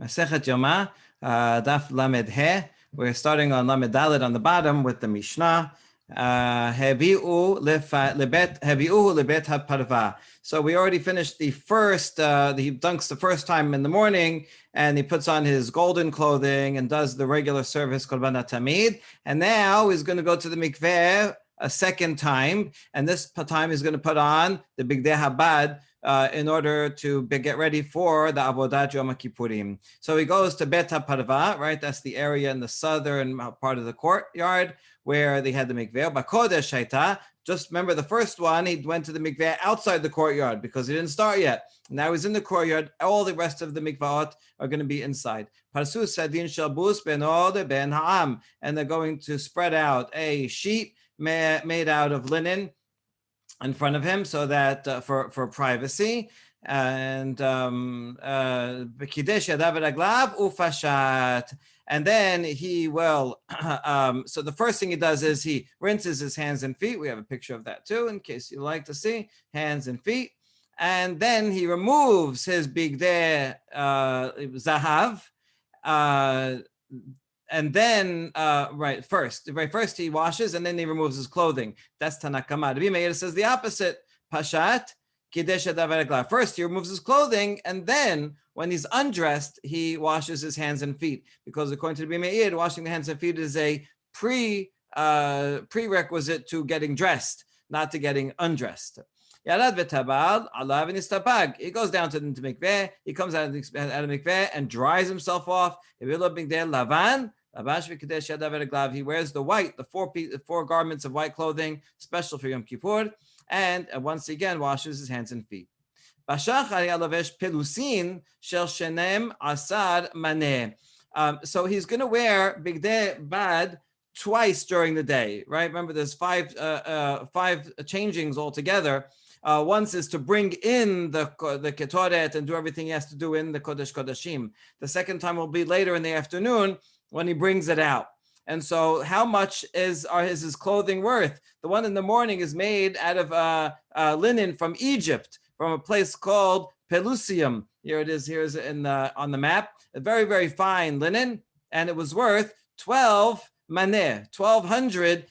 Masechet Yoma, Daf Lamed He. We're starting on Lamed Dalet on the bottom with the Mishnah. Hevi'u lebet haparva. So we already finished the first. He dunks the first time in the morning, and he puts on his golden clothing and does the regular service korban tamid. And now he's going to go to the mikveh a second time, and this time he's going to put on the bigdei habad in order to get ready for the avodat Yom Kippurim. So he goes to Bet HaParva, right? That's the area in the southern part of the courtyard where they had the mikveh. Bakodesh Shaita. Just remember the first one, he went to the mikveh outside the courtyard because he didn't start yet. Now he's in the courtyard. All the rest of the mikvahot are going to be inside. Parsu Sadin Shabus Ben Ode Ben Ha'am. And they're going to spread out a sheet made out of linen in front of him, so that for privacy, and and then he will. So the first thing he does is he rinses his hands and feet. We have a picture of that too, in case you like to see hands and feet. And then he removes his bigdei zahav. And then, first he washes and then he removes his clothing. That's Tanakama. Rabbi Meir says the opposite. Pashat, Kidesh Adavar. First he removes his clothing, and then when he's undressed, he washes his hands and feet. Because according to Rabbi Meir, washing the hands and feet is a prerequisite to getting dressed, not to getting undressed. Yarad v'tabal alav v'nistapag. He goes down to the mikveh. He comes out of the mikveh and dries himself off. He wears the white, the four garments of white clothing, special for Yom Kippur, and once again washes his hands and feet. So he's going to wear bigdei bad twice during the day, right? Remember, there's five changings altogether. Once is to bring in the ketoret and do everything he has to do in the Kodesh Kodashim. The second time will be later in the afternoon when he brings it out. And so how much is his clothing worth? The one in the morning is made out of linen from Egypt, from a place called Pelusium. Here it is. Here's on the map. A very, very fine linen. And it was worth 12 maneh, 1,200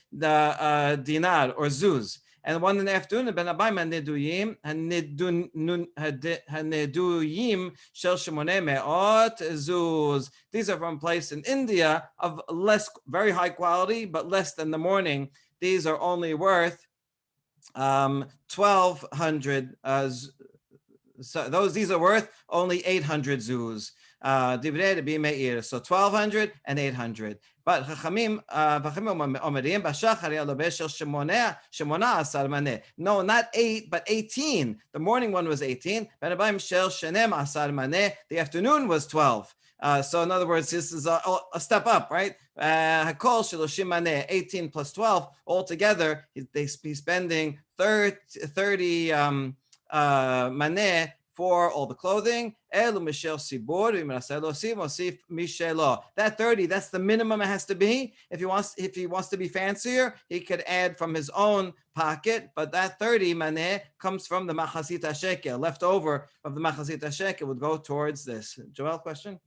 dinar or zuz. And one in the afternoon, ben abayim haneduyim shel shemoneh me'ot zuz. These are from a place in India of very high quality, but less than the morning. These are only worth 1,200. These are worth only 800 zuz. Divrei Rabbi Meir. So 1,200 and 800. But Chachamim omerim b'shachar yalobesh shel shemona asar maneh. No, not 8, but 18. The morning one was 18. Ben abayim shel shenem asar maneh. The afternoon was 12. So in other words, this is a step up, right? Hakol sheloshim maneh, 18 plus 12 altogether. He's spending 30 maneh for all the clothing. That 30, that's the minimum it has to be. If he wants to be fancier, he could add from his own pocket, but that 30 maneh comes from the machazit hashekel. Left over of the machazit hashekel would go towards this. Joel, question?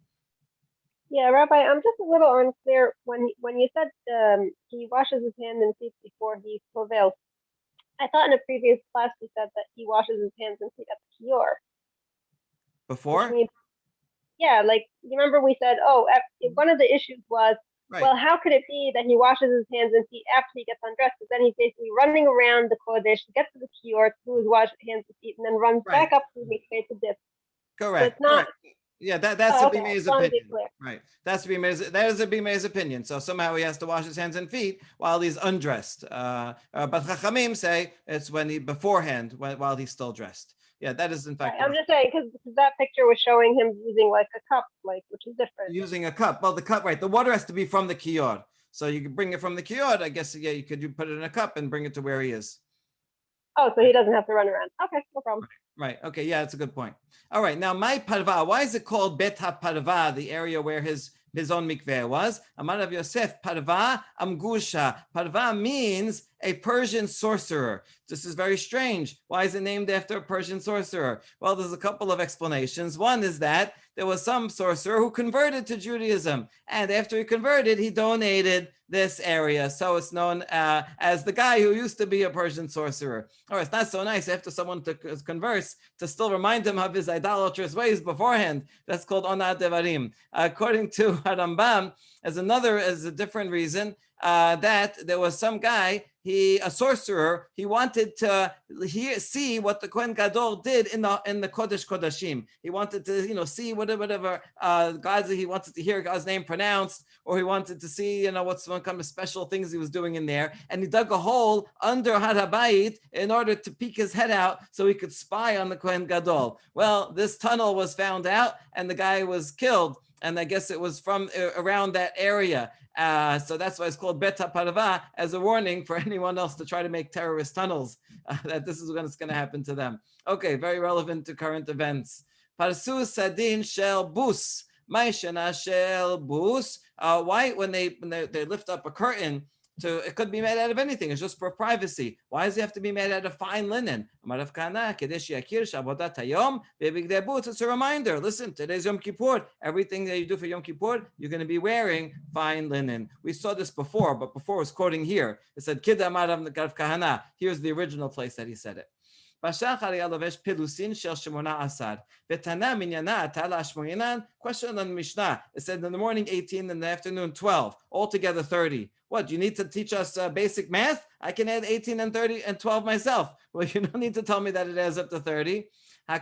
Yeah, Rabbi, I'm just a little unclear. When you said he washes his hands and feet before he tovels, I thought in a previous class you said that he washes his hands and feet at the kior. Before? Yeah, like, you remember we said, one of the issues was, right, well, how could it be that he washes his hands and feet after he gets undressed? Because then he's basically running around the Kodesh to get to the kior, to do his wash hands and feet, and then runs back up to the mikveh to dip. Correct. So it's not. Correct. Yeah, that's Rabbi Meir's opinion. Right. That is Rabbi Meir's opinion. So somehow he has to wash his hands and feet while he's undressed. But Chachamim say it's while he's still dressed. Yeah, that is in fact. Right. I'm just saying because that picture was showing him using like a cup, which is different. Using a cup. Well, the cup, right? The water has to be from the kior. So you can bring it from the kior. I guess you could put it in a cup and bring it to where he is. Oh, so he doesn't have to run around. Okay, no problem. Right. Okay. Yeah, that's a good point. All right. Now, my parva. Why is it called Bet HaParva, the area where his own mikveh was? Amar Rav Yosef, parva amgusha. Parva means a Persian sorcerer. This is very strange. Why is it named after a Persian sorcerer? Well, there's a couple of explanations. One is that there was some sorcerer who converted to Judaism, and after he converted, he donated this area. So it's known as the guy who used to be a Persian sorcerer. Or it's not so nice after someone to converse to still remind him of his idolatrous ways beforehand. That's called onat devarim. According to Rambam, as a different reason, that there was some guy, a sorcerer, he wanted to see what the Kohen Gadol did in the Kodesh Kodashim. He wanted to, see whatever gods he wanted to hear God's name pronounced, or he wanted to see, what some kind of special things he was doing in there. And he dug a hole under Har HaBayit in order to peek his head out so he could spy on the Kohen Gadol. Well, this tunnel was found out, and the guy was killed. And I guess it was from around that area. So that's why it's called Bet HaParva, as a warning for anyone else to try to make terrorist tunnels, that this is what's going to happen to them. Okay, very relevant to current events. Parsu Sadin Shel Bus. Maishana Shel Bus. Why, when they lift up a curtain, it could be made out of anything. It's just for privacy. Why does it have to be made out of fine linen? It's a reminder. Listen, today's Yom Kippur. Everything that you do for Yom Kippur, you're going to be wearing fine linen. We saw this before, but before it was quoting here. It said, Kahana. Here's the original place that he said it. Question on the Mishnah. It said in the morning 18, in the afternoon 12, altogether 30. What, you need to teach us basic math? I can add 18 and 30 and 12 myself. Well, you don't need to tell me that it adds up to 30. The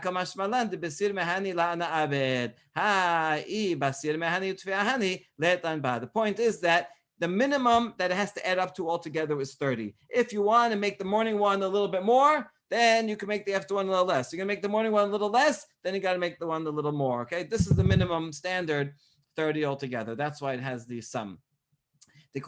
point is that the minimum that it has to add up to altogether is 30. If you want to make the morning one a little bit more, then you can make the after one a little less. You're going to make the morning one a little less, then you got to make the one a little more. Okay, this is the minimum standard, 30 altogether. That's why it has the sum. Okay,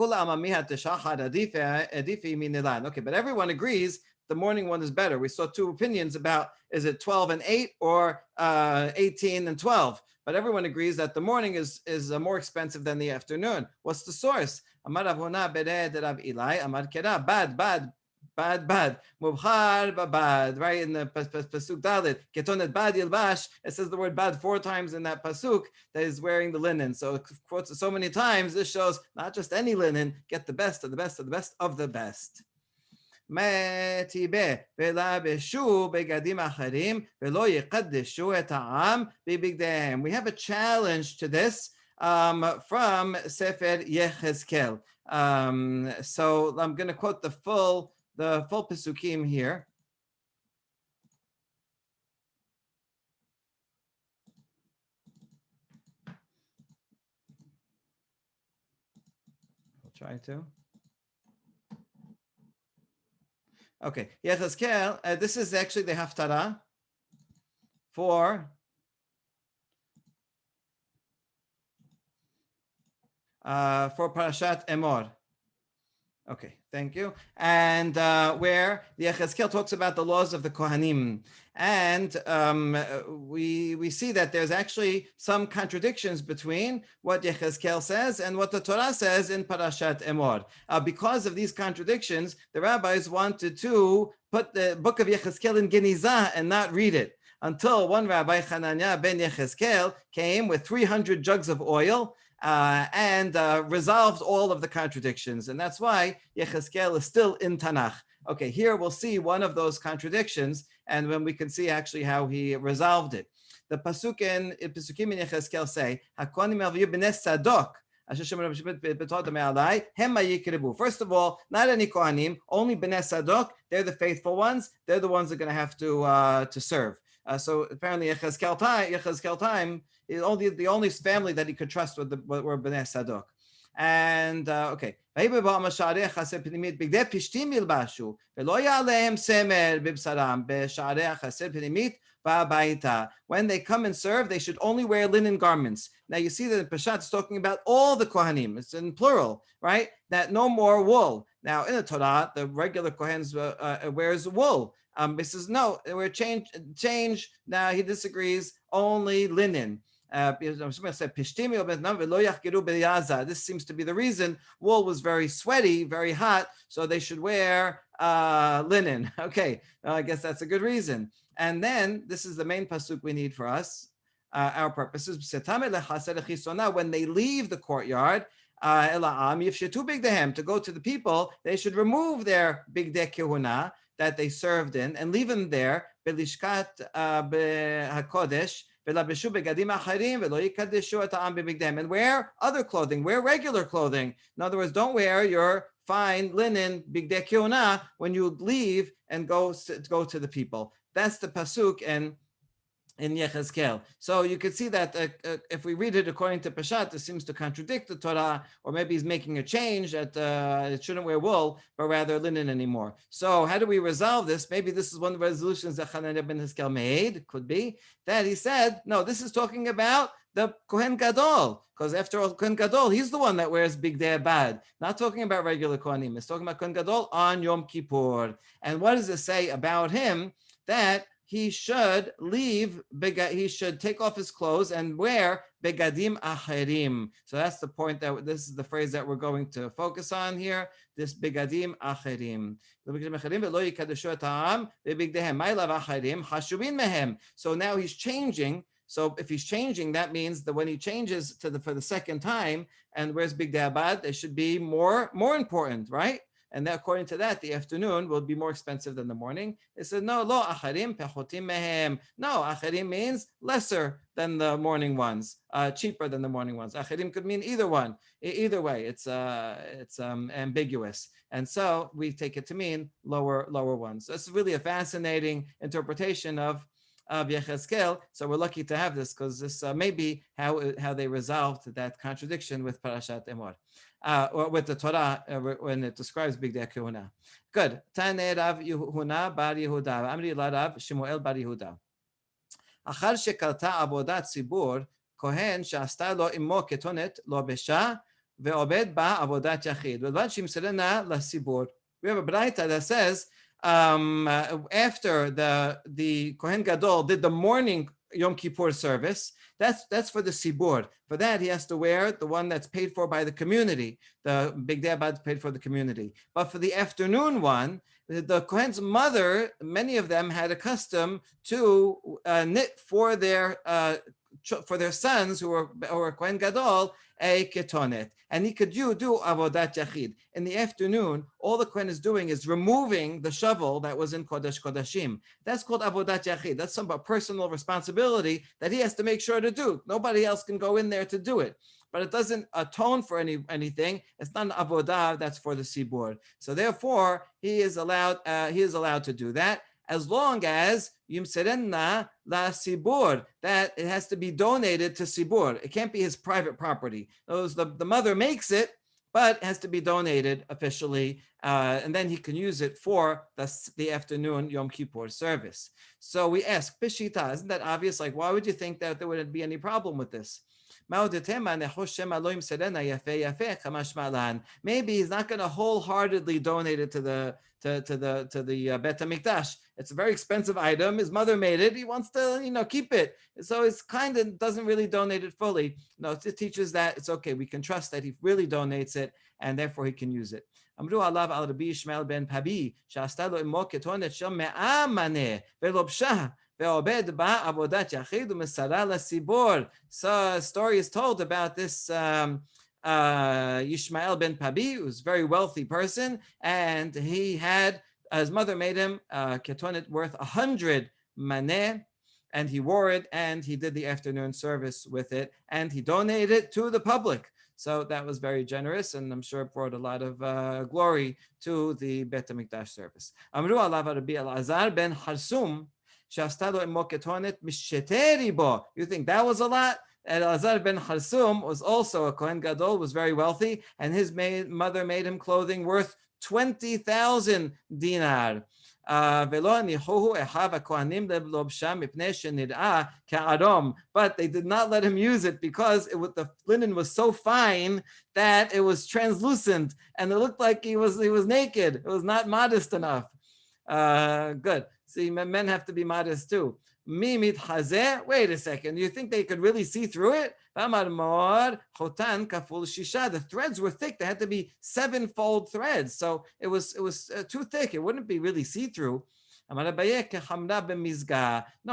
but everyone agrees the morning one is better. We saw two opinions about, is it 12 and 8 or 18 and 12? But everyone agrees that the morning is more expensive than the afternoon. What's the source? Amar Rav Huna bered Rav Eli, Amar Kera, bad. Mubhar babad, right in the pasuk Dalit, Ketonet bad yilbash. It says the word bad 4 times in that pasuk that is wearing the linen. So it quotes it so many times. This shows not just any linen, get the best of the best of the best of the best. We have a challenge to this from Sefer Yechezkel. So I'm going to quote the full Pesukim here. I'll try to. Okay, Yechezkel, this is actually the Haftarah for Parashat Emor. Okay, thank you. And where the Yechezkel talks about the laws of the Kohanim. And we see that there's actually some contradictions between what Yechezkel says and what the Torah says in Parashat Emor. Because of these contradictions, the rabbis wanted to put the book of Yechezkel in Genizah and not read it. Until one rabbi, Hananiah ben Yechezkel, came with 300 jugs of oil and resolved all of the contradictions. And that's why Yechezkel is still in Tanakh. Okay, here we'll see one of those contradictions, and when we can see actually how he resolved it. The Pesukim in Yechezkel say, Hakonim Elviyu b'nei Sadok. First of all, not any Kohanim, only Bnei Sadok. They're the faithful ones. They're the ones that are going to have to serve. So apparently, Yechezkel time is only the only family that he could trust were Bnei Sadok. And okay. When they come and serve, they should only wear linen garments. Now you see that the Peshat is talking about all the Kohanim. It's in plural, right? That no more wool. Now in the Torah, the regular Kohens wears wool. He says no, we're change. Now he disagrees. Only linen. This seems to be the reason. Wool was very sweaty, very hot, so they should wear linen. Okay, I guess that's a good reason. And then this is the main pasuk we need for us, our purposes. When they leave the courtyard, to go to the people, they should remove their bigdei kehuna that they served in and leave them there. Belishkat hakodesh. And wear other clothing, wear regular clothing. In other words, don't wear your fine linen bigdei kehuna when you leave and go to the people. That's the pasuk in Yechezkel. So you could see that if we read it according to Peshat, it seems to contradict the Torah, or maybe he's making a change that it shouldn't wear wool, but rather linen anymore. So how do we resolve this? Maybe this is one of the resolutions that Hananiah ben Hizkel made, could be, that he said, no, this is talking about the Kohen Gadol, because after all, Kohen Gadol, he's the one that wears bigdei abad. Not talking about regular Kohanim, it's talking about Kohen Gadol on Yom Kippur. And what does it say about him? That he should he should take off his clothes and wear begadim acherim. So that's the point, that this is the phrase that we're going to focus on here, this begadim acherim. So now he's changing. So if he's changing, that means that when he changes for the second time and wears bigdei abad, they should be more important, right? And that, according to that, the afternoon will be more expensive than the morning. It said, no, lo acharim pechotim mehem. No, acharim means lesser than the morning ones, cheaper than the morning ones. Acharim could mean either one. Either way, it's ambiguous. And so we take it to mean lower ones. So it's really a fascinating interpretation of Yechezkel. So we're lucky to have this, because this may be how they resolved that contradiction with Parashat Emor. Or with the Torah when it describes bigdei kehuna. Good. Tane Rav Yehuna bar Yehuda. Amri la Rav Shmuel bar Yehuda. Achar shekalta avodat tzibur, kohen she'asta lo imo ketonet lo besha ve'obed ba avodat yachid. V'lvad shimserena lasibur. We have a braita that says after the Kohen Gadol did the morning Yom Kippur service, that's for the sibur. For that, he has to wear the one that's paid for by the community. The bigdei abad paid for the community. But for the afternoon one, the Kohen's mother, many of them had a custom to knit for their sons who were Kohen Gadol a ketonet, and he could do avodat yachid. In the afternoon, all the Kohen is doing is removing the shovel that was in Kodesh Kodashim. That's called avodat yachid. That's some personal responsibility that he has to make sure to do. Nobody else can go in there to do it. But it doesn't atone for anything. It's not an avodah. That's for the sibur. So therefore, he is allowed to do that, as long as yimserenna la sibur, that it has to be donated to sibur. It can't be his private property. The mother makes it, but it has to be donated officially, and then he can use it for the afternoon Yom Kippur service. So we ask, Pishita, isn't that obvious? Like, why would you think that there wouldn't be any problem with this? Maybe he's not going to wholeheartedly donate it to the Bet HaMikdash. It's a very expensive item. His mother made it. He wants to, keep it. So it's kind of doesn't really donate it fully. No, it teaches that it's okay. We can trust that he really donates it, and therefore he can use it. Amru alav al Rabbi Yishmael ben Pabi, she'asta lo imo ketonet shel me'a maneh ve'lobshah. So a story is told about this Yishmael ben Pabi, who's a very wealthy person, and he had, his mother made him ketonet worth 100 maneh, and he wore it, and he did the afternoon service with it, and he donated it to the public. So that was very generous, and I'm sure it brought a lot of glory to the Bet HaMikdash service. Amru alav Rabbi Elazar ben Harsum. You think that was a lot? And Elazar ben Harsum was also a Kohen Gadol, was very wealthy, and his mother made him clothing worth 20,000 dinar. But they did not let him use it because the linen was so fine that it was translucent, and it looked like he was naked. It was not modest enough. Good. See, men have to be modest too. Mimit hazeh. Wait a second. You think they could really see through it? The threads were thick. They had to be 7-fold threads. So it was too thick. It wouldn't be really see-through. No,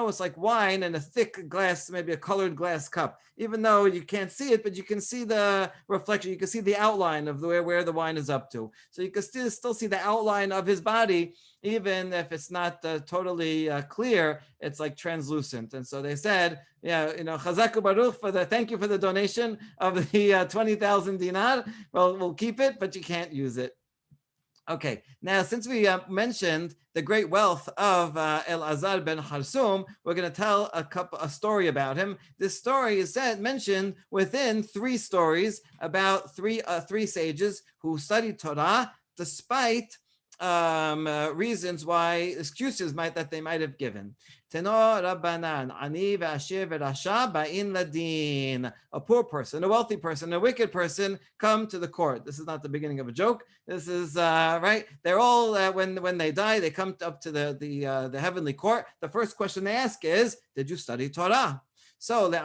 it's like wine in a thick glass, maybe a colored glass cup. Even though you can't see it, but you can see the reflection. You can see the outline of where the wine is up to. So you can still see the outline of his body, even if it's not totally clear. It's like translucent. And so they said, Chazaku Baruch thank you for the donation of the 20,000 dinar. Well, we'll keep it, but you can't use it. Okay, now since we mentioned the great wealth of Elazar ben Harsum, we're going to tell a story about him. This story is mentioned within 3 stories about three sages who studied Torah despite reasons why, excuses that they might have given. Tenor Rabbanan, Ani ve'ashir ve'rasha ba'in ladin. A poor person, a wealthy person, a wicked person come to the court. This is not the beginning of a joke. This is right. They're all when they die, they come up to the heavenly court. The first question they ask is, "Did you study Torah?" So this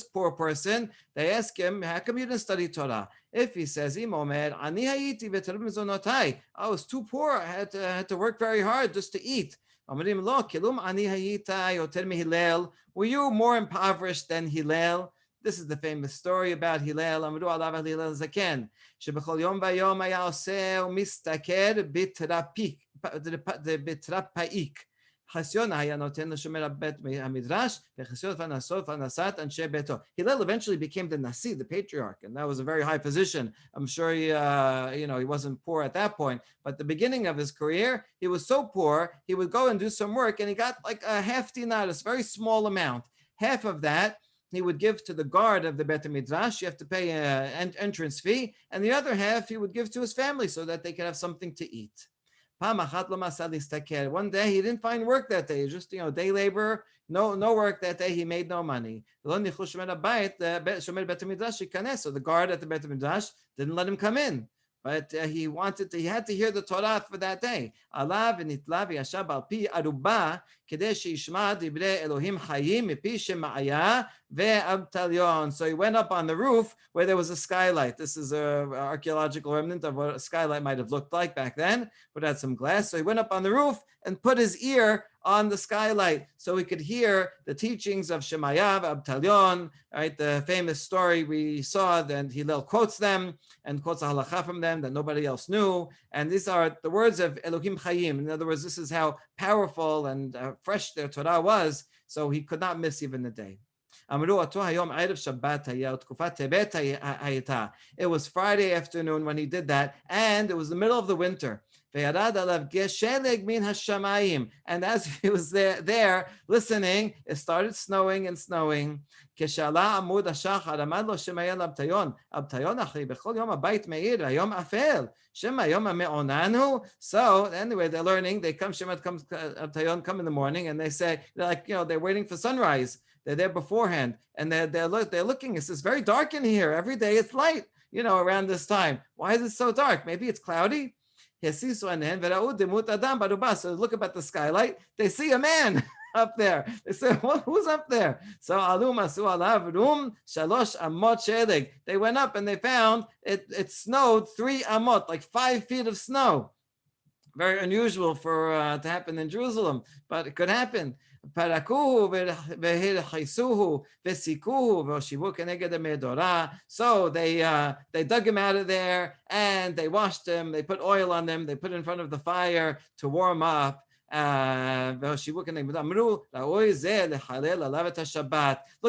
poor person, they ask him, "How come you didn't study Torah?" If he says, I was too poor, I had to work very hard just to eat. Were you more impoverished than Hillel? This is the famous story about Hillel. Hillel eventually became the Nasi, the patriarch, and that was a very high position. I'm sure he wasn't poor at that point, but the beginning of his career, he was so poor, he would go and do some work, and he got like a half dinar, a very small amount. Half of that he would give to the guard of the Bet Midrash. You have to pay an entrance fee, and the other half he would give to his family so that they could have something to eat. One day he didn't find work that day. Just day labor, no work that day. He made no money. So the guard at the Bet Midrash didn't let him come in. But he had to hear the Torah for that day. So he went up on the roof where there was a skylight. This is an archaeological remnant of what a skylight might have looked like back then, but had some glass. So he went up on the roof and put his ear on the skylight so he could hear the teachings of Shemaya, Abtalion, right? The famous story we saw, then Hillel quotes them and quotes a halacha from them that nobody else knew. And these are the words of Elohim Chayim. In other words, this is how powerful and fresh their Torah was, so he could not miss even the day. It was Friday afternoon when he did that, and it was the middle of the winter. And as he was there listening, it started snowing and snowing. So anyway, they're learning. They come, Shemat comes, Abtayon come in the morning, and they're waiting for sunrise. They're there beforehand, and they're looking. It's very dark in here. Every day it's light, around this time. Why is it so dark? Maybe it's cloudy. So look up at the skylight. They see a man up there. They say, who's up there? So they went up and they found it snowed 3 amot, like 5 feet of snow. Very unusual for to happen in Jerusalem, but it could happen. So they dug him out of there and they washed him. They put oil on them. They put in front of the fire to warm up. Look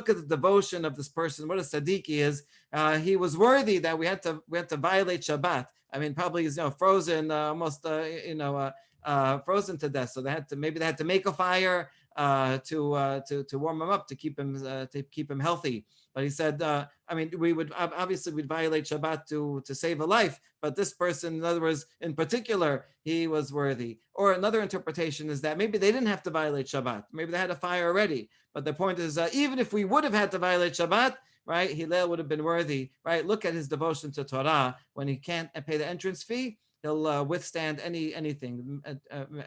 at the devotion of this person. What a tzaddik he is. He was worthy that we had to violate Shabbat. I mean, probably he's frozen, almost frozen to death. So they had to make a fire to warm him up, to keep him healthy. But he said, we'd violate Shabbat to save a life, but this person, in other words, in particular, he was worthy. Or another interpretation is that maybe they didn't have to violate Shabbat. Maybe they had a fire already. But the point is, even if we would have had to violate Shabbat, right, Hillel would have been worthy, right? Look at his devotion to Torah when he can't pay the entrance fee. he'll withstand anything.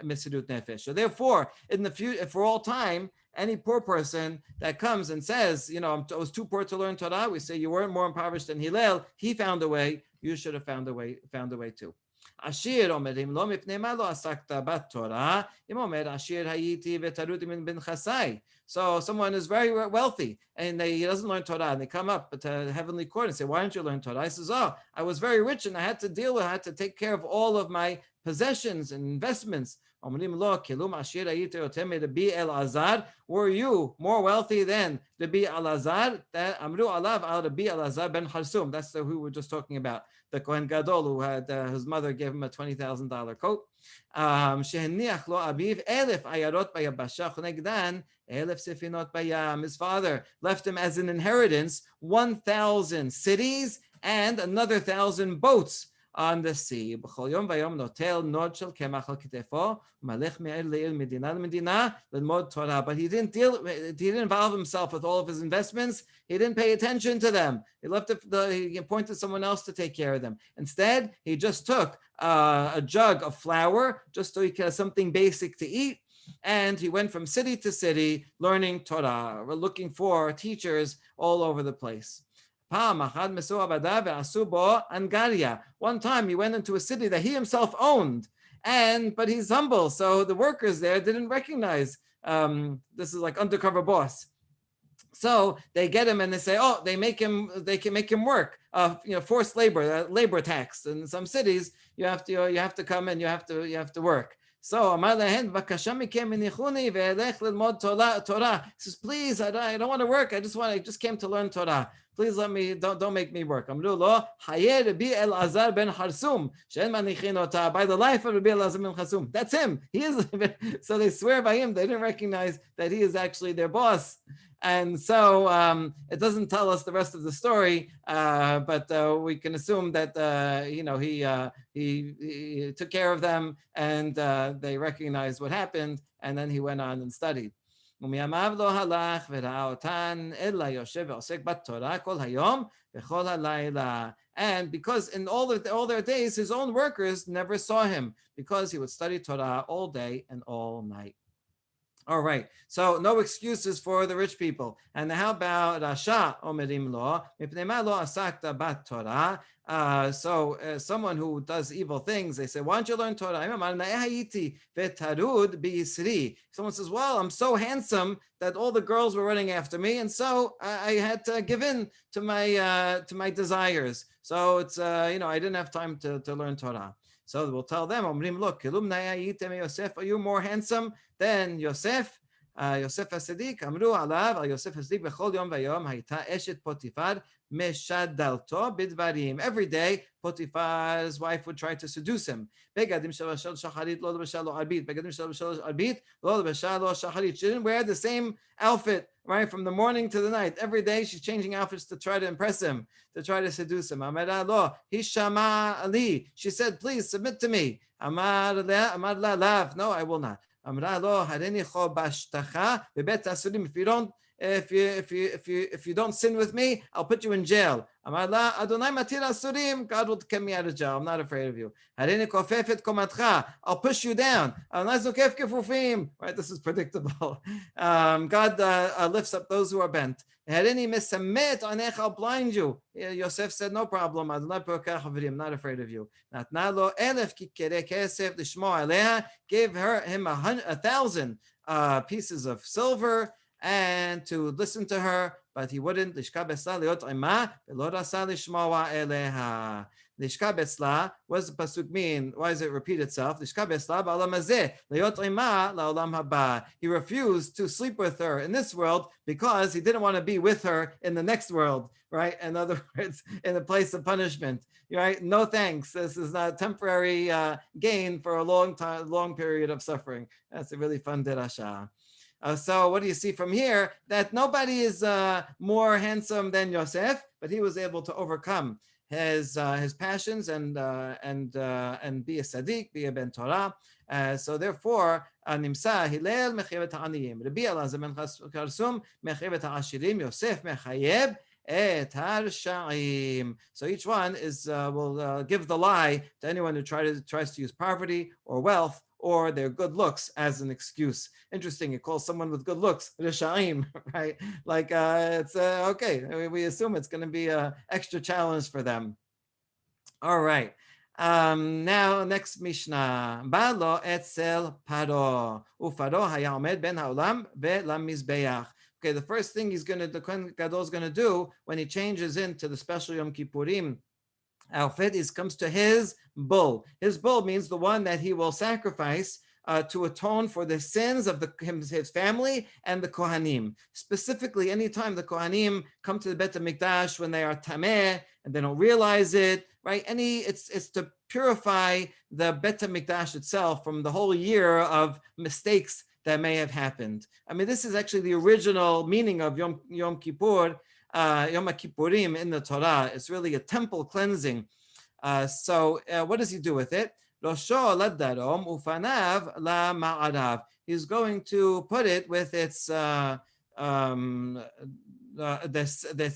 Mesidut nefesh. So therefore, in the future, for all time, any poor person that comes and says, I was too poor to learn Torah, we say you weren't more impoverished than Hillel. He found a way. You should have found a way too. עשיר אומרים לו, מפני מה לא עסקת בתורה? אם אומר, עשיר הייתי ותרותי מן בן חסי. So someone is very wealthy and he doesn't learn Torah, and they come up to heavenly court and say, why don't you learn Torah? He says, I was very rich and I had to take care of all of my possessions and investments. אומרים לו, כלום עשיר היית יותר מרבי אלעזר? Were you more wealthy than Rabbi Elazar? אמרו עליו על Rabbi Elazar ben Harsum. That's who we were just talking about. The Kohen Gadol who had his mother gave him a $20,000 coat. שהניח לו אביו 1,000 עיירות ביבשה ונגדן 1,000 ספינות בים. His father left him as an inheritance 1,000 cities and another 1,000 boats on the sea. בכל יום ויום נוטל נוד של קמח על כתפו, ומלך מעיר לעיר מדינה למדינה ללמוד תורה. But he didn't involve himself with all of his investments. He didn't pay attention to them. He left he appointed someone else to take care of them. Instead, he just took a jug of flour just so he could have something basic to eat. And he went from city to city learning Torah. We're looking for teachers all over the place. One time he went into a city that he himself owned, but he's humble, so the workers there didn't recognize this is like undercover boss. So they get him and they say, they can make him work, forced labor tax. In some cities, you have to come and you have to work. So אמר להן, בבקשה מכם הניחוני ואלך ללמוד תורה. He says, please, I don't want to work. I just came to learn Torah. Please let me, don't make me work. אמרו לו, חיי רבי אלעזר בן חרסום, שאין מניחין אותה, by the life of Rabbi Elazar ben Charsum. That's him. He is. So they swear by him. They didn't recognize that he is actually their boss. And so it doesn't tell us the rest of the story, but we can assume that he took care of them and they recognized what happened, and then he went on and studied. ומימיו לא הלך וראה אותן אלא יושב ועוסק בתורה כל היום וכל הלילה. And because in all their days, his own workers never saw him, because he would study Torah all day and all night. All right, so no excuses for the rich people. And how about Rasha omerim lo, mipnei ma lo asakta bat Torah? So someone who does evil things, they say, why don't you learn Torah? Someone says, well, I'm so handsome that all the girls were running after me, and so I had to give in to my desires. So it's I didn't have time to learn Torah. So we'll tell them, Omrim lo, kilum nayayitem Yosef, are you more handsome than Yosef? Yosef HaSadik, אמרו עליו, על יוסף HaSadik, בכל יום ויום הייתה אשת פוטיפר משדלתו בדברים. Every day, Potiphar's wife would try to seduce him. בגדים של שחרית, לא לבשה לו ערבית. בגדים של ערבית, לא לבשה לו שחרית. She didn't wear the same outfit, right, from the morning to the night. Every day, she's changing outfits to try to impress him, to try to seduce him. אמרה לו, הישמע לי. She said, please, submit to me. אמר לה, לאו, no, I will not. אמרה לו, הריני חו בשתך בבית הסורים. If you don't sin with me, I'll put you in jail. אמר לה, אדוני מתיר הסורים, God will get me out of jail. I'm not afraid of you. הריני כופף את קומתך, I'll push you down. אדוני זוקף כפופים. Right, this is predictable. God lifts up those who are bent. הריני מסמת עיניך, I'll blind you. Yosef said, no problem. אדוני פרקה חברי, I'm not afraid of you. נתנה לו 1,000 כיכרי כסף לשמוע עליה, gave him 1,000 pieces of silver and to listen to her, but he wouldn't. Lishka besla liot ima velo rasa lishmoa eleha. Lishka besla, what does the pasuk mean? Why does it repeat itself? Lishka besla ba'olam hazeh liot ima la'olam haba. He refused to sleep with her in this world because he didn't want to be with her in the next world, right? In other words, in the place of punishment, right? No thanks. This is not temporary gain for a long period of suffering. That's a really fun derasha. So what do you see from here? That nobody is more handsome than Yosef, but he was able to overcome his passions and be a Sadiq, be a Ben Torah. So therefore, Nimsa Hillel mechayev ha'aniyim, Rabbi Elazar ben Charsum mechayev ha'ashirim, Yosef mechayev et harshaim. So each one is will give the lie to anyone who tries to use poverty or wealth or their good looks as an excuse. Interesting, it calls someone with good looks Rishaim, right? Like it's okay. We assume it's going to be an extra challenge for them. All right. Now, next Mishnah. Balo etzel paro. Ufaro haya omed ben haolam ve'lamizbeach. Okay, the first thing the Kohen Gadol is going to do when he changes into the special Yom Kippurim outfit comes to his bull. His bull means the one that he will sacrifice to atone for the sins of his family and the Kohanim. Specifically, anytime the Kohanim come to the Bet HaMikdash when they are tameh and they don't realize it, right? It's to purify the Bet HaMikdash itself from the whole year of mistakes that may have happened. I mean, this is actually the original meaning of Yom Kippur, Yom Kippurim in the Torah. It's really a temple cleansing. So what does he do with it? He's going to put it with its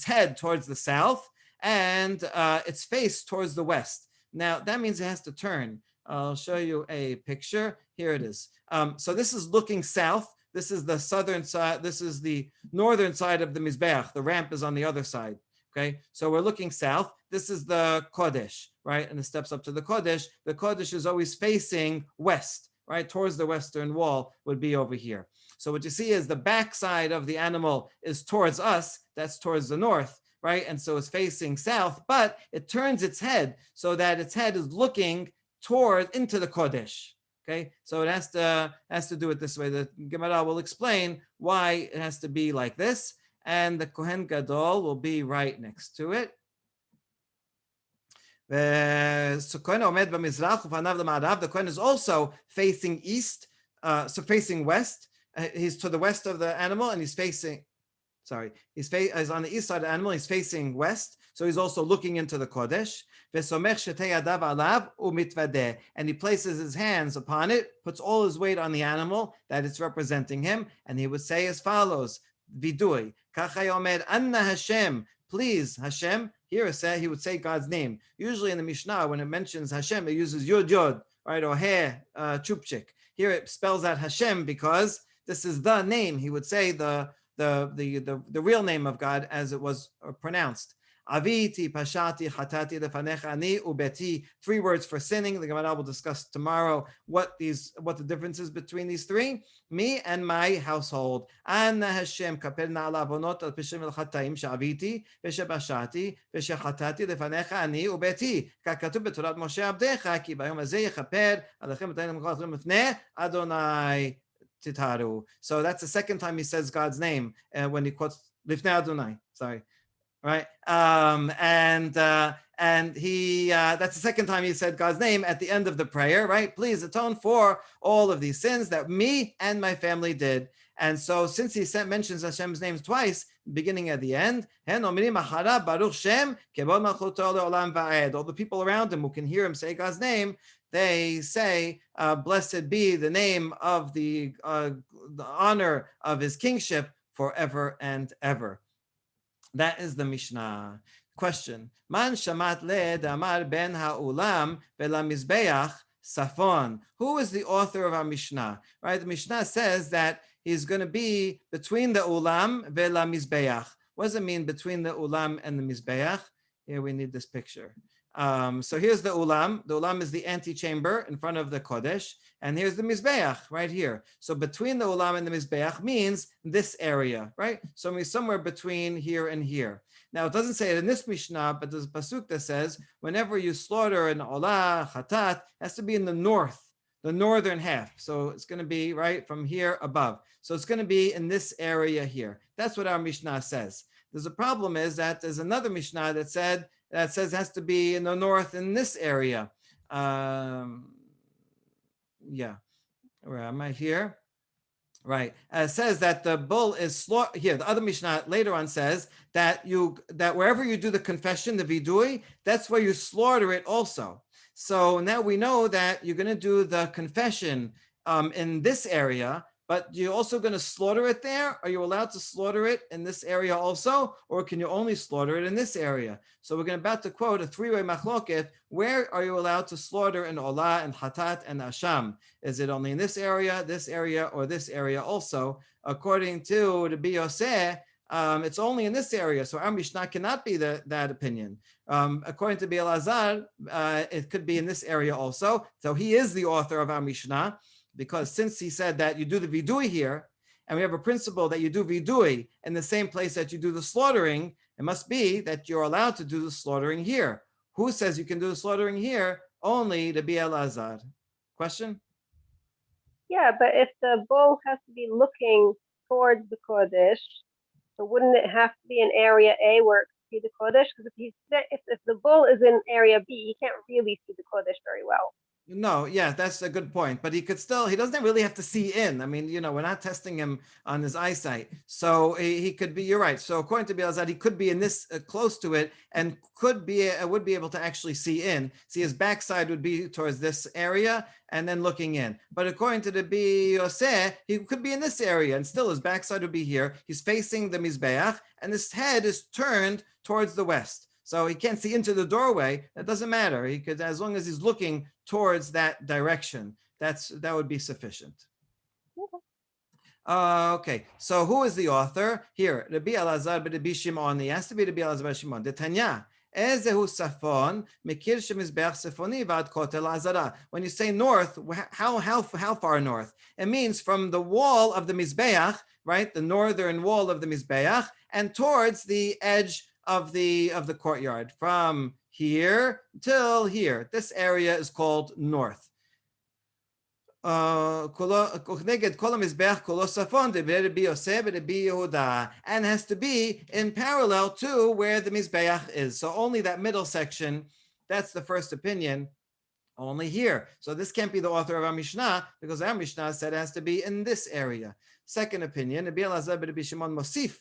head towards the south and its face towards the west. Now that means it has to turn. I'll show you a picture. Here it is. So this is looking south. This is the southern side. This is the northern side of the Mizbeach. The ramp is on the other side. Okay, so we're looking south. This is the Kodesh, right? And the steps up to the Kodesh. The Kodesh is always facing west, right? Towards the western wall would be over here. So what you see is the back side of the animal is towards us. That's towards the north, right? And so it's facing south, but it turns its head so that its head is looking into the Kodesh. Okay, so it has to do it this way. The Gemara will explain why it has to be like this, and the Kohen Gadol will be right next to it. The Kohen is also facing east, so facing west. He's to the west of the animal, and he's on the east side of the animal. He's facing west, so he's also looking into the Kodesh. And he places his hands upon it, puts all his weight on the animal that it's representing him, and he would say as follows: Vidui, Anna Hashem, please Hashem. Here he would say God's name. Usually in the Mishnah, when it mentions Hashem, it uses Yod, right, or He, Chupchik. Here it spells out Hashem because this is the name. He would say the real name of God as it was pronounced. Aviti, Pashati, Chatati, Lefanecha, Ani, Ubeti. 3 words for sinning. The Gemara will discuss tomorrow what the difference is between these 3. Me and my household. Anna Hashem kaperna ala avonot al peshim el chataim shaviti v'shebashati v'shechatati lefanecha ani ubeti kakatuv b'torat Moshe abdecha ki bayom hazeh yechaper alechem b'tayim l'mchatrim lefnei Adonai titaru. So that's the second time he says God's name when he quotes lifnei Adonai. Sorry. Right, and he that's the second time he said God's name at the end of the prayer, right? Please atone for all of these sins that me and my family did. And so since he mentions Hashem's names twice, beginning at the end, all the people around him who can hear him say God's name, they say, blessed be the name of the honor of his kingship forever and ever. That is the Mishnah. Question: Man shamat le damar ben ha'ulam ve'lamizbeach safon. Who is the author of our Mishnah? Right, the Mishnah says that he's going to be between the ulam ve'lamizbeach. What does it mean between the ulam and the mizbeach? Here we need this picture. So here's the ulam. The ulam is the antechamber in front of the Kodesh, and here's the mizbeach right here. So between the ulam and the mizbeach means this area, right? So it's somewhere between here and here. Now it doesn't say it in this Mishnah, but there's a pasuk that says whenever you slaughter an olah, chatat, it has to be in the northern half. So it's going to be right from here above. So it's going to be in this area here. That's what our Mishnah says. There's a problem is that there's another Mishnah that says it has to be in the north in this area. Where am I here? Right. It says that the bull is slaughtered. Here, the other Mishnah later on says that wherever you do the confession, the vidui, that's where you slaughter it also. So now we know that you're going to do the confession in this area, but you're also going to slaughter it there? Are you allowed to slaughter it in this area also? Or can you only slaughter it in this area? So we're about to quote a three-way machloket. Where are you allowed to slaughter in Olah and Hatat and Asham? Is it only in this area, or this area also? According to the Biyoseh, it's only in this area. So our Mishnah cannot be that opinion. According to Bielazar, it could be in this area also. So he is the author of our Mishnah, because since he said that you do the vidui here, and we have a principle that you do vidui in the same place that you do the slaughtering, it must be that you're allowed to do the slaughtering here. Who says you can do the slaughtering here? Only the Bielazar. Question? Yeah, but if the bull has to be looking towards the Kodesh, so wouldn't it have to be in area A where it can see the Kodesh? Because if the bull is in area B, he can't really see the Kodesh very well. No, yeah, that's a good point. But he doesn't really have to see in. I mean, we're not testing him on his eyesight. So he could be, you're right. So according to Bielazad, he could be in this, close to it, and would be able to actually see in. See, his backside would be towards this area and then looking in. But according to the Biyoseh, he could be in this area and still his backside would be here. He's facing the Mizbeach and his head is turned towards the west. So he can't see into the doorway. That doesn't matter. He could, as long as he's looking towards that direction, that would be sufficient. Okay. So who is the author here? Rabbi Elazar b'Rabbi Shimon. He has to be Rabbi Elazar b'Rabbi Shimon. The Tanya. Ezehu safon mikir shemizbeach sefoni vad kotel azara. When you say north, how far north? It means from the wall of the mizbeach, right? The northern wall of the mizbeach, and towards the edge of the courtyard, from here till here. This area is called north. And has to be in parallel to where the mizbeach is. So only that middle section, that's the first opinion, only here. So this can't be the author of our Mishnah, because our Mishnah said it has to be in this area. Second opinion, Rabbi Elazar b'Rabbi Shimon Mosif.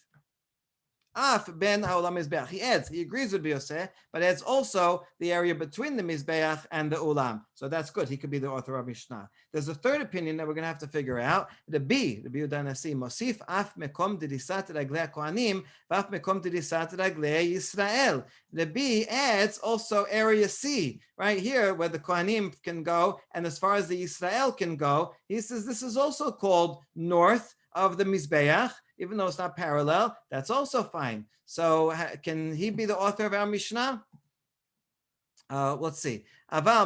Ben Haolam Mizbeach. He adds, he agrees with Biyoseh, but adds also the area between the Mizbeach and the Ulam. So that's good. He could be the author of Mishnah. There's a third opinion that we're going to have to figure out. The Yehuda Nasi, Mosif af mekom dedisat raglei Kohanim, v'af mekom dedisat raglei Yisrael. The B adds also area C, right here where the Kohanim can go, and as far as the Yisrael can go, he says this is also called north of the Mizbeach, even though it's not parallel. That's also fine. So can he be the author of our Mishnah? Let's see. However,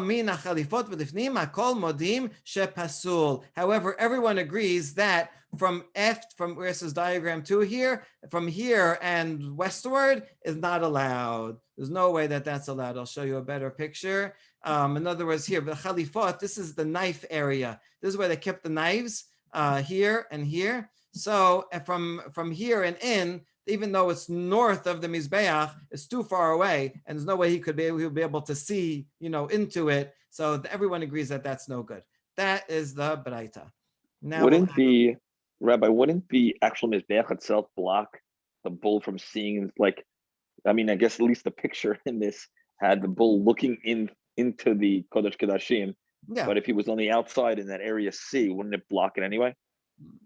everyone agrees that from where it says diagram 2 here, from here and westward is not allowed. There's no way that that's allowed. I'll show you a better picture. In other words, here, the Chalifot, this is the knife area. This is where they kept the knives, here and here. So from here and in, even though it's north of the Mizbeach, it's too far away, and there's no way he'll be able to see, into it. So everyone agrees that that's no good. That is the Braita. Now, wouldn't the actual Mizbeach itself block the bull from seeing? I guess at least the picture in this had the bull looking into the Kodesh Kodashim. Yeah. But if he was on the outside in that area C, wouldn't it block it anyway?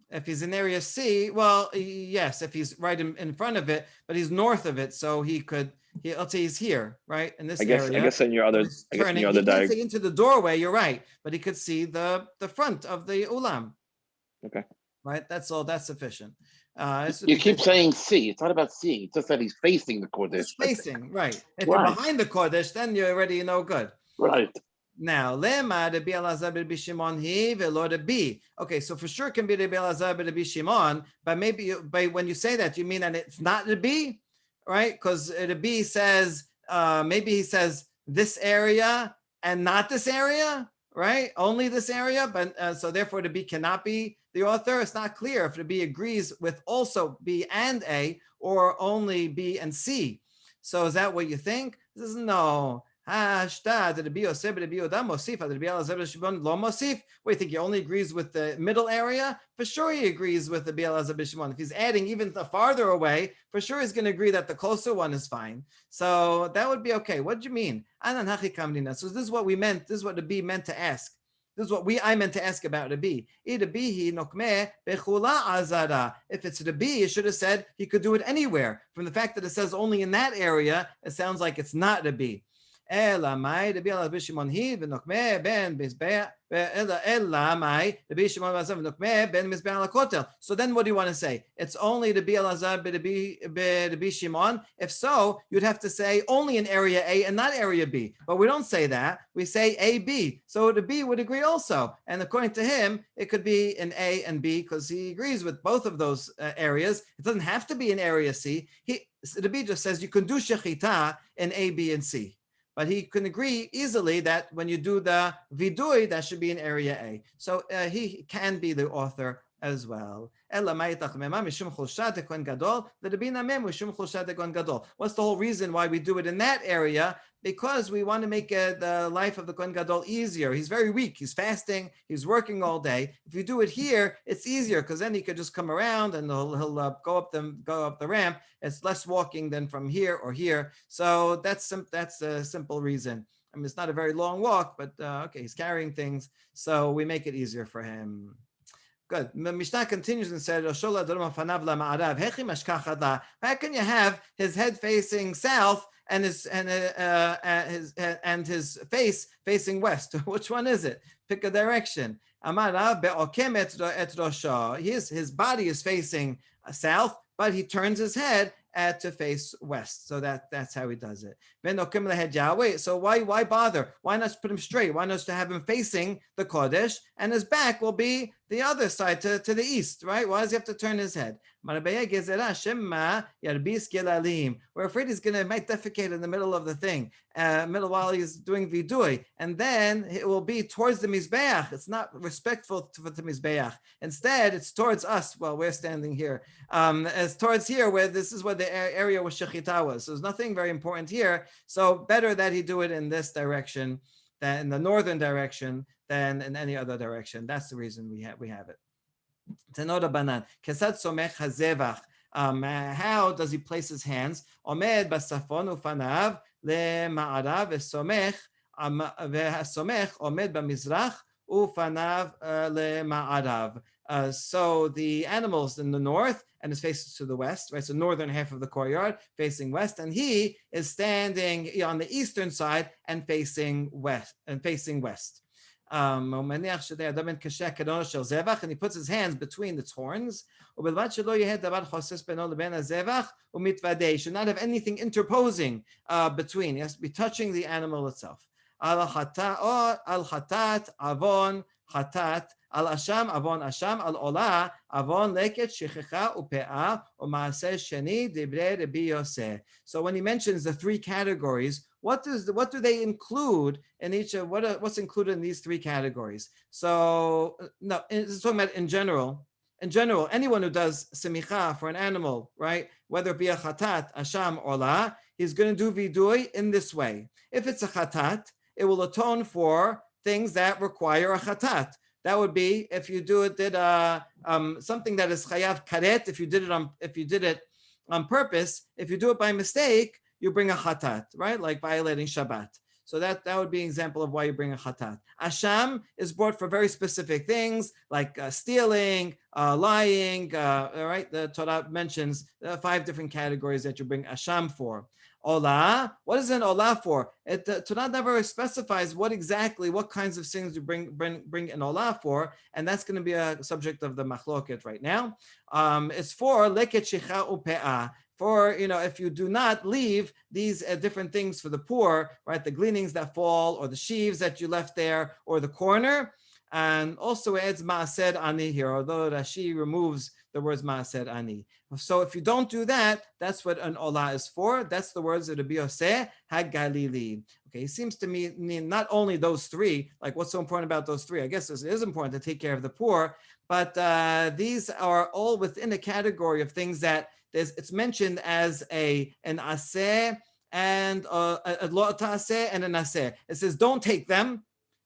If he's in area C, well, yes, if he's right in front of it, but he's north of it, so let's say he's here, right, in this area. I guess in your other diagram. He can't see into the doorway, you're right, but he could see the front of the ulam. Okay. Right, that's all, that's sufficient. You keep saying C, it's not about seeing, it's just that he's facing the Kodesh. He's facing, right. If you're behind the Kodesh, then you're already no good. Right. Now, lema Rabbi Elazar b'Rabbi Shimon he velo Rabbi. Okay, so for sure it can be Rabbi Elazar b'Rabbi Shimon, but maybe when you say that, you mean that it's not Rabbi, right? Because Rabbi says maybe he says this area and not this area, right? Only this area, but so therefore Rabbi cannot be the author. It's not clear if Rabbi agrees with also B and A or only B and C. So is that what you think? This is no. Wait, think he only agrees with the middle area? For sure he agrees with the Elazar b'Rabbi Shimon. If he's adding even the farther away, for sure he's going to agree that the closer one is fine. So that would be okay. What do you mean? So this is what we meant. This is what the B meant to ask. This is what I meant to ask about Rabbi. If it's Rabbi, you should have said he could do it anywhere. From the fact that it says only in that area, it sounds like it's not Rabbi. So then what do you want to say? It's only Rabbi Elazar Rabbi Shimon. If so, you'd have to say only in area A and not area B. But we don't say that. We say A, B. So the B would agree also. And according to him, it could be in A and B because he agrees with both of those areas. It doesn't have to be in area C. The B just says you can do shechita in A, B, and C. But he can agree easily that when you do the vidui, that should be in area A. So he can be the author as well. What's the whole reason why we do it in that area? Because we want to make the life of the Kohen Gadol easier. He's very weak. He's fasting. He's working all day. If you do it here, it's easier because then he could just come around and he'll go up the ramp. It's less walking than from here or here. So that's a simple reason. I mean, it's not a very long walk, but okay, he's carrying things, so we make it easier for him. Good. The Mishnah continues and said, how can you have his head facing south and his face facing west? Which one is it? Pick a direction. His body is facing south, but he turns his head to face west. So that's how he does it. So why bother? Why not put him straight? Why not to have him facing the Kodesh and his back will be the other side to the east, right? Why does he have to turn his head? We're afraid he's going to might defecate in the middle of the thing, while he's doing vidui, and then it will be towards the Mizbeach. It's not respectful to the Mizbeach. Instead, it's towards us while we're standing here. As towards here, where this is where the area where Shechita was. So there's nothing very important here. So better that he do it in this direction, than in the northern direction, than in any other direction. That's the reason we have it. Tenoda banan. Kesat somech hazevach. How does he place his hands? Omed basafon ufanav le'ma'arav v'somech omed b'mizrach ufanav le'ma'arav. So the animals in the north and his face to the west, right? So northern half of the courtyard facing west, and he is standing on the eastern side and facing west. And he puts his hands between its horns. He should not have anything interposing between. He has to be touching the animal itself. Al chatat avon chatat. Al asham avon asham al ola avon leket shechecha upeah umaaseh sheni divrei Rabbi Yosef. So when he mentions the three categories, what do they include in each of what's included in these three categories? So no, it's talking about in general. In general, anyone who does semicha for an animal, right, whether it be a chatat, asham, or la, he's going to do vidui in this way. If it's a chatat, it will atone for things that require a chatat. That would be if you did something that is chayav karet. If you did it on purpose. If you do it by mistake, you bring a chatat, right? Like violating Shabbat. So that would be an example of why you bring a chatat. Asham is brought for very specific things like stealing, lying. Right? The Torah mentions 5 different categories that you bring asham for. Olah, what is an olah for? Torah never specifies what kinds of things you bring an olah for, and that's going to be a subject of the machloket right now. It's for leket shecha upeah. For, if you do not leave these different things for the poor, right, the gleanings that fall, or the sheaves that you left there, or the corner, and also adds ma'ased ani here, although Rashi removes the words ma'ased ani. So if you don't do that, that's what an olah is for. That's the words of Rabbi Yosef HaGalili. Okay, it seems to me not only those 3, like what's so important about those 3? I guess it is important to take care of the poor, but these are all within a category of things that it's mentioned as an aseh and a lo ta'aseh and an aseh. It says don't take them,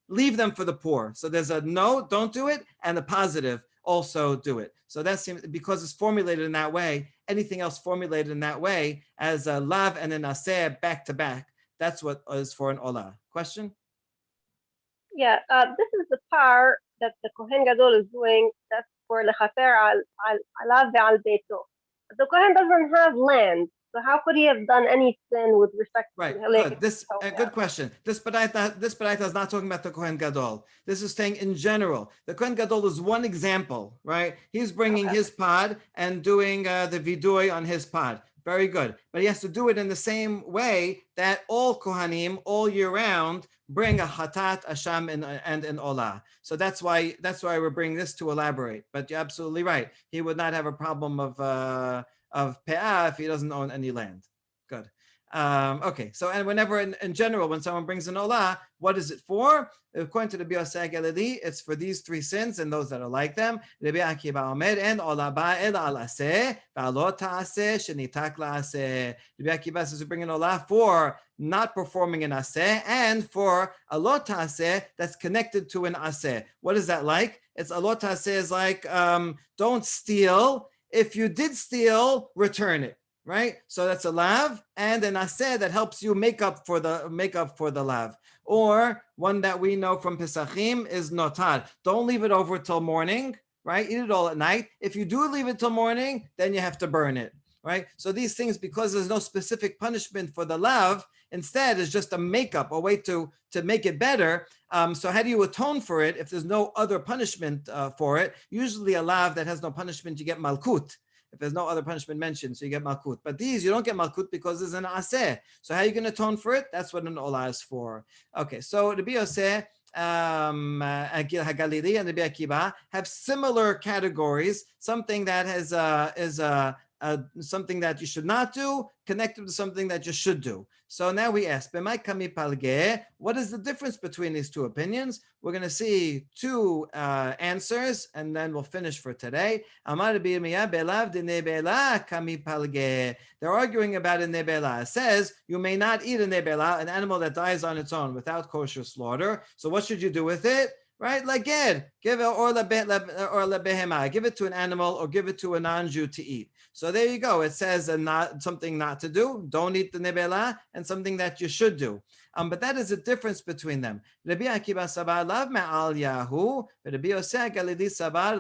leave them for the poor. So there's a no, don't do it, and a positive, also do it. So that seems, because it's formulated in that way, anything else formulated in that way as a lav and an aseh back to back, that's what is for an olah. Question? Yeah, this is the part that the Kohen Gadol is doing, that's for lechater alav ve'al beito. The Kohen doesn't have land, so how could he have done any sin with respect to Right. Hillel? Good. This good question. This baraita is not talking about the Kohen Gadol. This is saying in general. The Kohen Gadol is one example, right? He's bringing his pod and doing the vidui on his pod. Very good. But he has to do it in the same way that all Kohanim all year round bring a hatat, a sham, and an olah. So that's why we're bringing this to elaborate. But you're absolutely right. He would not have a problem of pe'ah if he doesn't own any land. Good. Okay, so and whenever in general, when someone brings an olah, what is it for? According to the Biosag Galili, it's for these three sins and those that are like them. Rabbi Akiva Omer and olah ba el al aseh v'alot ta'aseh shenitak la'aseh. Rabbi Akiva says we bring an olah for not performing an aseh and for alot ta'aseh that's connected to an aseh. What is that like? It's alot ta'aseh is like don't steal. If you did steal, return it. Right, so that's a lav and an aseh that helps you make up for the lav. Or one that we know from Pesachim is notar. Don't leave it over till morning. Right, eat it all at night. If you do leave it till morning, then you have to burn it. Right, so these things, because there's no specific punishment for the lav, instead is just a makeup, a way to make it better. So how do you atone for it if there's no other punishment for it? Usually a lav that has no punishment, you get malkut. If there's no other punishment mentioned, so you get malkut. But these, you don't get malkut because there's an aseh. So how are you going to atone for it? That's what an olah is for. Okay, so the Bioseh, Hagalili and the Akiva have similar categories. Something that is something that you should not do, connected to something that you should do. So now we ask, what is the difference between these two opinions? We're going to see two answers, and then we'll finish for today. They're arguing about a nebela. It says you may not eat a nebela, an animal that dies on its own without kosher slaughter. So what should you do with it? Right, like give it or lebehema, give it to an animal or give it to a non-Jew to eat. So there you go. It says something not to do, don't eat the nebela, and something that you should do. But that is a difference between them. Rabbi Akiva sabar lav me'al yahu, Rabbi Yosef Galili sabar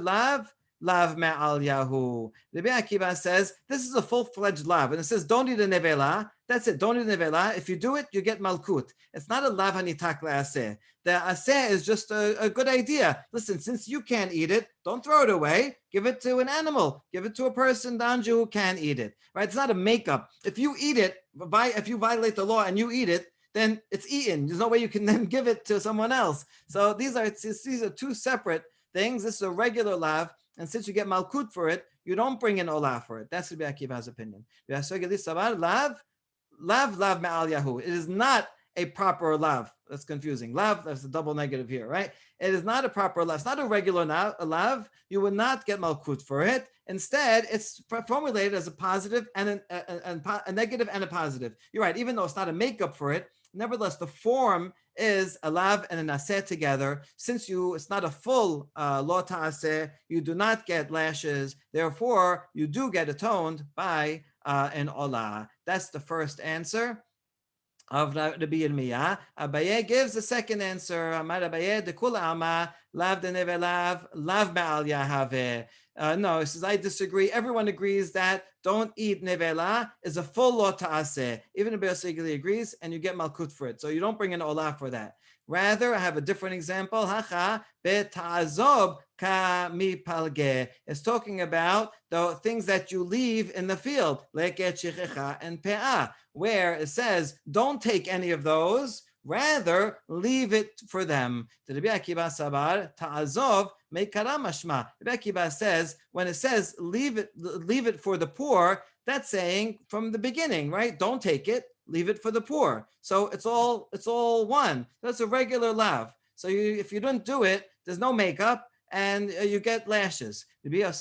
lav me'al yahu. Rabbi Akiva says this is a full-fledged lav, and it says don't eat a nevela. That's it. Don't eat a nevela. If you do it, you get malkut. It's not a lav hanitak la'aseh. The aseh is just a good idea. Listen, since you can't eat it, don't throw it away. Give it to an animal. Give it to a person, non-Jew, who can eat it. Right? It's not a makeup. If you eat it, if you violate the law and you eat it, then it's eaten. There's no way you can then give it to someone else. So these are two separate things. This is a regular lav. And since you get malkut for it, you don't bring an olah for it. That's Rabbi Akiva's opinion. Lav me'al yahu. It is not a proper lav. That's confusing. Lav, that's a double negative here, right? It is not a proper lav. It's not a regular lav. You would not get malkut for it. Instead, it's formulated as a positive and a negative and a positive. You're right. Even though it's not a makeup for it, nevertheless, the form is a lav and an aseh together. Since it's not a full lo ta'aseh, you do not get lashes. Therefore, you do get atoned by an olah. That's the first answer of Rabbi Yirmiyah. Abaye gives the second answer. Amar Abaye de kula ama lav de neve lav me'al yahave. No, he says, I disagree. Everyone agrees that don't eat nevela is a full lo ta'aseh. Even Rabbi Yosef agrees, and you get malkut for it. So you don't bring an olah for that. Rather, I have a different example. Hacha beta'azob ka mi palge. It's talking about the things that you leave in the field, leket shichecha and pe'ah, where it says, don't take any of those. Rather, leave it for them. The Rabbi Akiva sabar ta'azov meikara mashma. Rabbi Akiva says when it says leave it for the poor, that's saying from the beginning, right? Don't take it, leave it for the poor. So it's all one. That's a regular lav. So if you don't do it, there's no makeup, and you get lashes. No, it's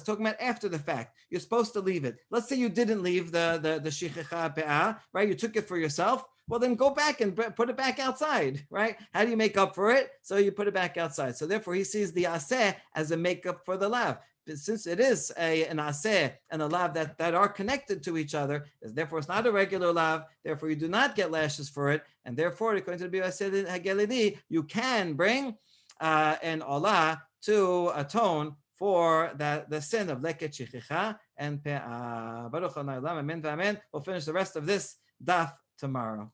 talking about after the fact. You're supposed to leave it. Let's say you didn't leave the shichecha pe'ah, right? You took it for yourself. Well, then go back and put it back outside, right? How do you make up for it? So you put it back outside. So therefore, he sees the aseh as a makeup for the lav. since it is an aseh and a lav that are connected to each other, therefore it's not a regular lav, therefore you do not get lashes for it, and therefore, according to the Hayyale, you can bring an olah to atone for the sin of leket shichicha and pe'ah. Baruch Adonai Olam, amen v'amen. We'll finish the rest of this daf tomorrow.